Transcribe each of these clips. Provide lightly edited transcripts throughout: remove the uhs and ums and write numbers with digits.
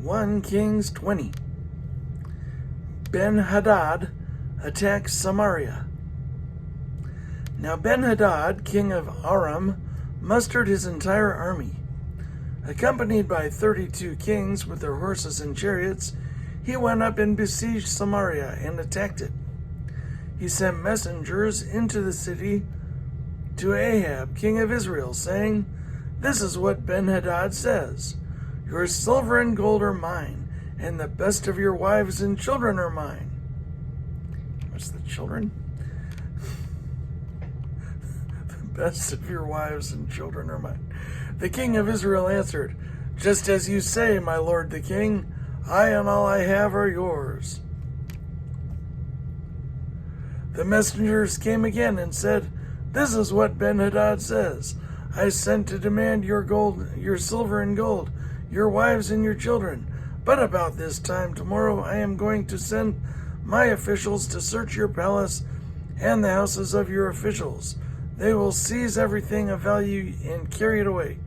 1 Kings 20. Ben-Hadad attacks Samaria. Now Ben-Hadad, king of Aram, mustered his entire army. Accompanied by 32 kings with their horses and chariots, he went up and besieged Samaria and attacked it. He sent messengers into the city to Ahab, king of Israel, saying, "This is what Ben-Hadad says. Your silver and gold are mine, and the best of your wives and children are mine." What's the children? The best of your wives and children are mine. The king of Israel answered, "Just as you say, my lord the king, I and all I have are yours." The messengers came again and said, "This is what Ben-Hadad says. I sent to demand your gold, your silver and gold, your wives and your children. But about this time tomorrow I am going to send my officials to search your palace and the houses of your officials. They will seize everything of value and carry it away.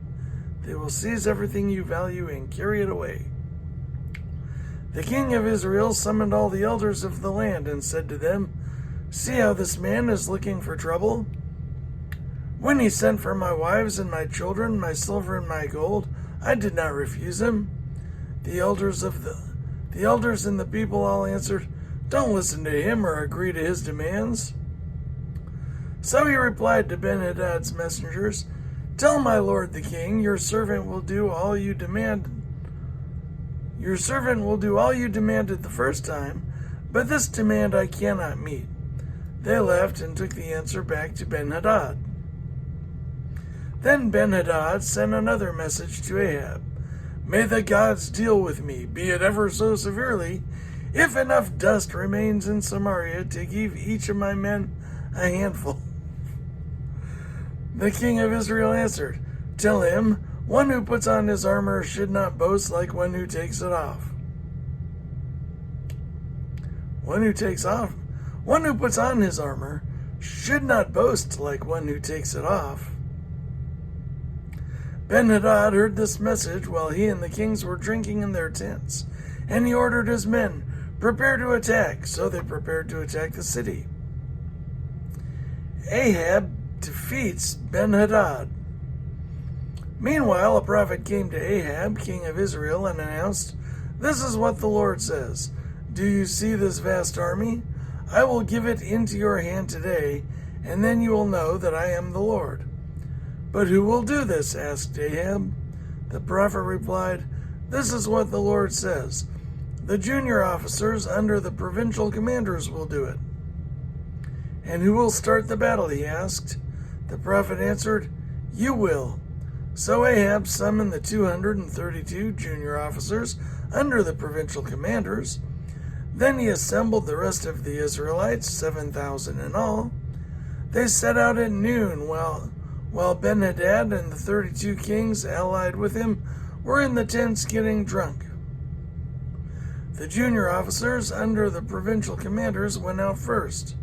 They will seize everything you value and carry it away." The king of Israel summoned all the elders of the land and said to them, "See how this man is looking for trouble? When he sent for my wives and my children, my silver and my gold, I did not refuse him." The elders and the people all answered, "Don't listen to him or agree to his demands." So he replied to Ben-Hadad's messengers, "Tell my lord the king, your servant will do all you demand. Your servant will do all you demanded the first time, but this demand I cannot meet." They left and took the answer back to Ben-Hadad. Then Ben-Hadad sent another message to Ahab. "May the gods deal with me, be it ever so severely, if enough dust remains in Samaria to give each of my men a handful." The king of Israel answered, "Tell him, one who puts on his armor should not boast like one who takes it off." One who puts on his armor should not boast like one who takes it off. Ben-Hadad heard this message while he and the kings were drinking in their tents, and he ordered his men, "Prepare to attack." So they prepared to attack the city. Ahab defeats Ben-Hadad. Meanwhile, a prophet came to Ahab, king of Israel, and announced, "This is what the Lord says. Do you see this vast army? I will give it into your hand today, and then you will know that I am the Lord." "But who will do this?" asked Ahab. The prophet replied, "This is what the Lord says. The junior officers under the provincial commanders will do it." "And who will start the battle?" he asked. The prophet answered, "You will." So Ahab summoned the 232 junior officers under the provincial commanders. Then he assembled the rest of the Israelites, 7,000 in all. They set out at noon while Ben-Hadad and the 32 kings allied with him were in the tents getting drunk. The junior officers under the provincial commanders went out first.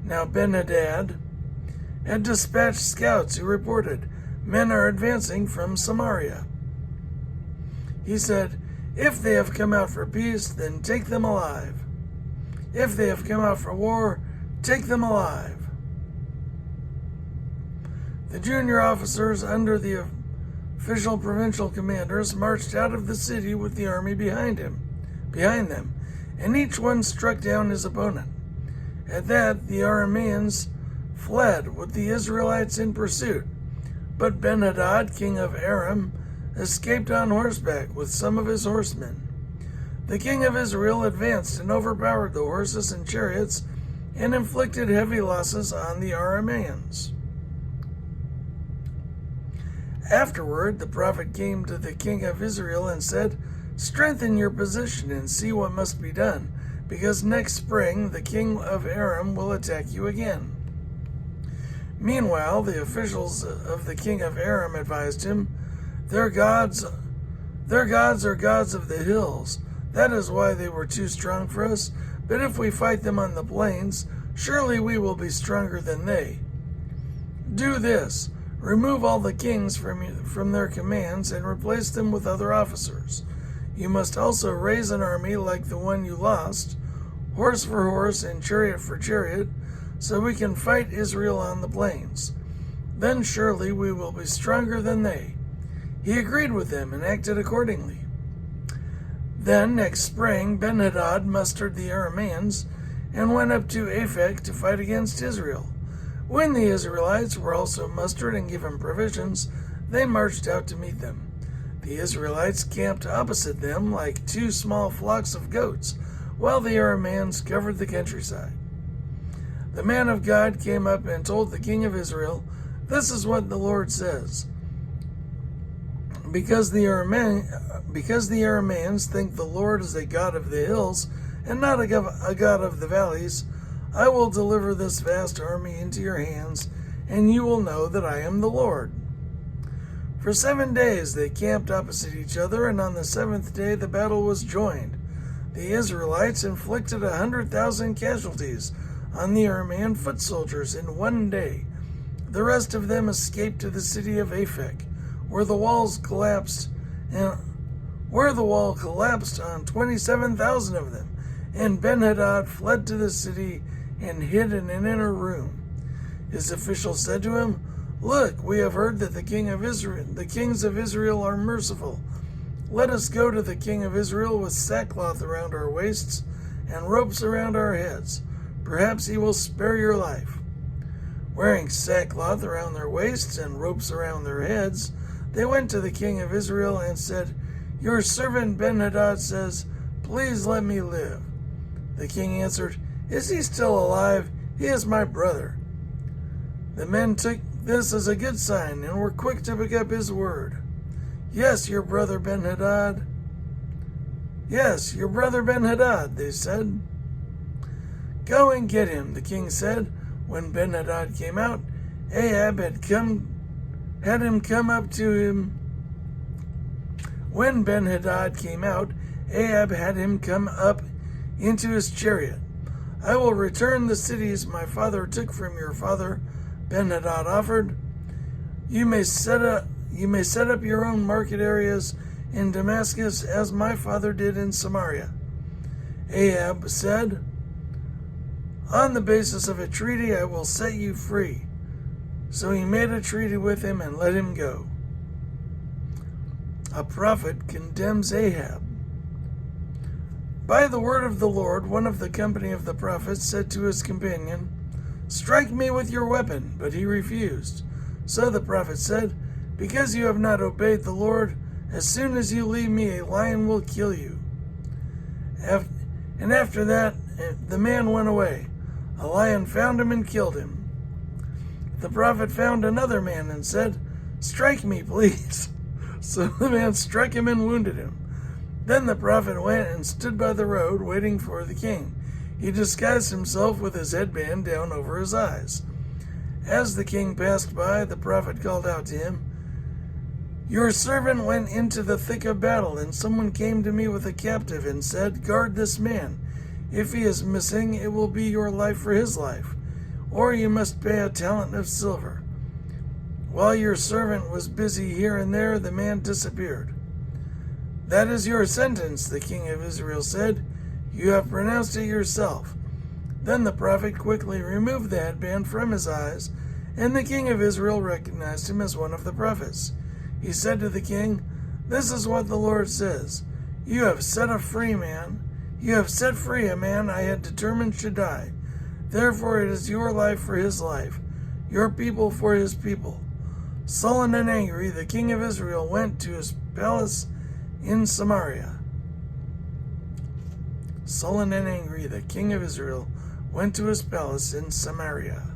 Now Ben-Hadad had dispatched scouts who reported, "Men are advancing from Samaria." He said, "If they have come out for peace, then take them alive. If they have come out for war, take them alive." The junior officers under the official provincial commanders marched out of the city with the army behind them, and each one struck down his opponent. At that, the Arameans fled with the Israelites in pursuit, but Ben-Hadad, king of Aram, escaped on horseback with some of his horsemen. The king of Israel advanced and overpowered the horses and chariots and inflicted heavy losses on the Arameans. Afterward, the prophet came to the king of Israel and said, "Strengthen your position and see what must be done, because next spring the king of Aram will attack you again." Meanwhile, the officials of the king of Aram advised him, Their gods are gods of the hills. That is why they were too strong for us. But if we fight them on the plains, surely we will be stronger than they. Do this. Remove all the kings from their commands and replace them with other officers. You must also raise an army like the one you lost, horse for horse and chariot for chariot, so we can fight Israel on the plains. Then surely we will be stronger than they." He agreed with them and acted accordingly. Then, next spring, Ben-Hadad mustered the Arameans and went up to Aphek to fight against Israel. When the Israelites were also mustered and given provisions, they marched out to meet them. The Israelites camped opposite them like two small flocks of goats, while the Arameans covered the countryside. The man of God came up and told the king of Israel, "This is what the Lord says. Because the Arameans think the Lord is a God of the hills and not a God of the valleys, I will deliver this vast army into your hands, and you will know that I am the Lord." For 7 days they camped opposite each other, and on the 7th day the battle was joined. The Israelites inflicted 100,000 casualties on the Aramean foot soldiers in 1 day. The rest of them escaped to the city of Aphek, where the wall collapsed on 27,000 of them, and Ben-Hadad fled to the city and hid in an inner room. His officials said to him, "Look, we have heard that the kings of Israel are merciful. Let us go to the king of Israel with sackcloth around our waists and ropes around our heads. Perhaps he will spare your life." Wearing sackcloth around their waists and ropes around their heads, they went to the king of Israel and said, "Your servant Ben-Hadad says, 'Please let me live.'" The king answered, "Is he still alive? He is my brother." The men took this as a good sign and were quick to pick up his word. Yes, your brother Ben-Hadad, they said. "Go and get him," the king said. When Ben-Hadad came out, Ahab had him come up to him. When Ben-Hadad came out, Ahab had him come up into his chariot. "I will return the cities my father took from your father," Ben-Hadad offered. You may set up your own market areas in Damascus as my father did in Samaria." Ahab said, "On the basis of a treaty, I will set you free." So he made a treaty with him and let him go. A prophet condemns Ahab. By the word of the Lord, one of the company of the prophets said to his companion, "Strike me with your weapon," but he refused. So the prophet said, "Because you have not obeyed the Lord, as soon as you leave me, a lion will kill you." And after that, the man went away. A lion found him and killed him. The prophet found another man and said, "Strike me, please." So the man struck him and wounded him. Then the prophet went and stood by the road, waiting for the king. He disguised himself with his headband down over his eyes. As the king passed by, the prophet called out to him, "Your servant went into the thick of battle, and someone came to me with a captive and said, 'Guard this man. If he is missing, it will be your life for his life, or you must pay a talent of silver.' While your servant was busy here and there, the man disappeared." "That is your sentence," the king of Israel said. "You have pronounced it yourself." Then the prophet quickly removed the headband from his eyes, and the king of Israel recognized him as one of the prophets. He said to the king, "This is what the Lord says. You have set free a man I had determined should die. Therefore it is your life for his life, your people for his people." Sullen and angry, the king of Israel went to his palace in Samaria. Sullen and angry, the king of Israel went to his palace in Samaria.